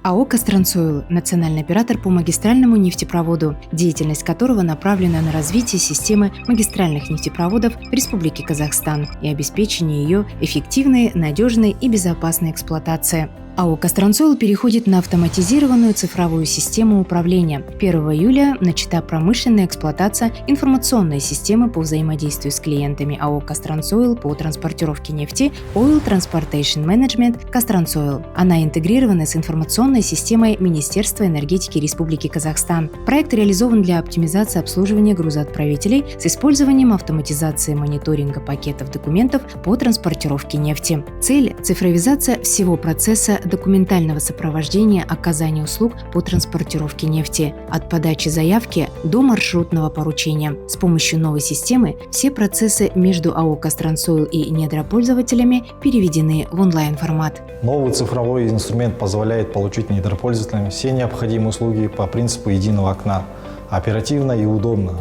АО «Кастрансойл» – национальный оператор по магистральному нефтепроводу, деятельность которого направлена на развитие системы магистральных нефтепроводов в Республике Казахстан и обеспечение ее эффективной, надежной и безопасной эксплуатации. АО «Кастрансойл» переходит на автоматизированную цифровую систему управления. 1 июля начата промышленная эксплуатация информационной системы по взаимодействию с клиентами АО «Кастрансойл» по транспортировке нефти Oil Transportation Management «Кастрансойл». Она интегрирована с информационной системой Министерства энергетики Республики Казахстан. Проект реализован для оптимизации обслуживания грузоотправителей с использованием автоматизации мониторинга пакетов документов по транспортировке нефти. Цель – цифровизация всего процесса документального сопровождения оказания услуг по транспортировке нефти от подачи заявки до маршрутного поручения. С помощью новой системы все процессы между АО «Кастрансойл» и недропользователями переведены в онлайн-формат. Новый цифровой инструмент позволяет получить недропользователям все необходимые услуги по принципу единого окна, оперативно и удобно.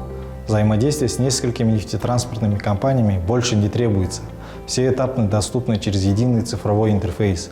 Взаимодействие с несколькими нефтетранспортными компаниями больше не требуется. Все этапы доступны через единый цифровой интерфейс.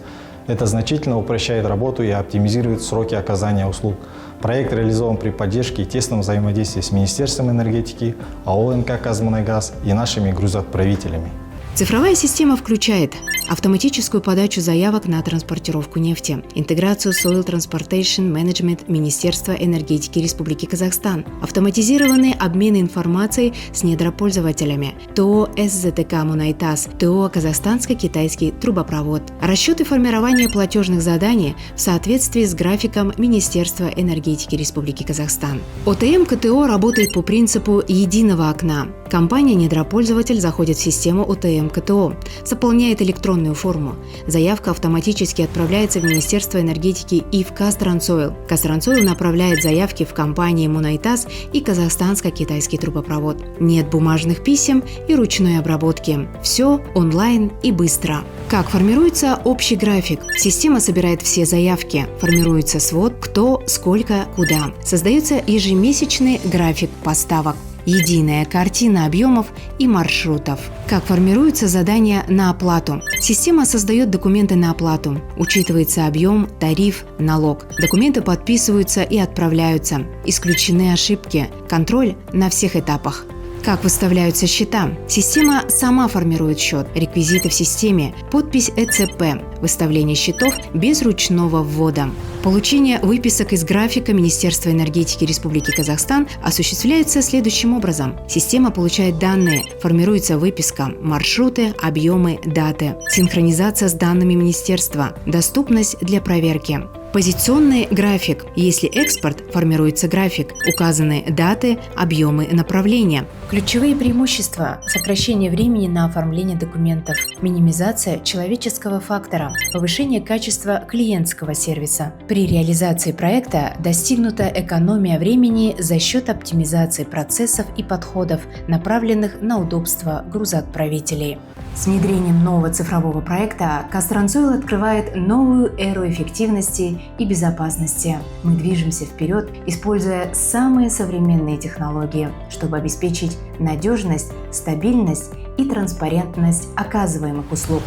Это значительно упрощает работу и оптимизирует сроки оказания услуг. Проект реализован при поддержке и тесном взаимодействии с Министерством энергетики, АО «НК Казмунайгаз» и нашими грузоотправителями. Цифровая система включает автоматическую подачу заявок на транспортировку нефти, интеграцию с Oil Transportation Management Министерства энергетики Республики Казахстан, автоматизированный обмен информацией с недропользователями, ТО СЗТК «Мунайтаз», ТО «Казахстанско-китайский трубопровод», расчеты формирования платежных заданий в соответствии с графиком Министерства энергетики Республики Казахстан. ОТМ КТО работает по принципу единого окна. Компания-недропользователь заходит в систему ОТМ КТО, заполняет электронную форму. Заявка автоматически отправляется в Министерство энергетики и в «Кастрансойл». «Кастрансойл» направляет заявки в компании «Мунайтаз» и «Казахстанско-китайский трубопровод». Нет бумажных писем и ручной обработки. Все онлайн и быстро. Как формируется общий график? Система собирает все заявки. Формируется свод «Кто, сколько, куда». Создается ежемесячный график поставок. Единая картина объемов и маршрутов. Как формируются задания на оплату? Система создает документы на оплату. Учитывается объем, тариф, налог. Документы подписываются и отправляются. Исключены ошибки. Контроль на всех этапах. Как выставляются счета? Система сама формирует счет, реквизиты в системе, подпись ЭЦП, выставление счетов без ручного ввода. Получение выписок из графика Министерства энергетики Республики Казахстан осуществляется следующим образом. Система получает данные, формируется выписка, маршруты, объемы, даты, синхронизация с данными министерства, доступность для проверки. Позиционный график. Если экспорт, формируется график, указаны даты, объемы, направления. Ключевые преимущества: сокращение времени на оформление документов, минимизация человеческого фактора, повышение качества клиентского сервиса. При реализации проекта достигнута экономия времени за счет оптимизации процессов и подходов, направленных на удобство грузоотправителей. С внедрением нового цифрового проекта «Кастрансойл» открывает новую эру эффективности и безопасности. Мы движемся вперед, используя самые современные технологии, чтобы обеспечить надежность, стабильность и транспарентность оказываемых услуг.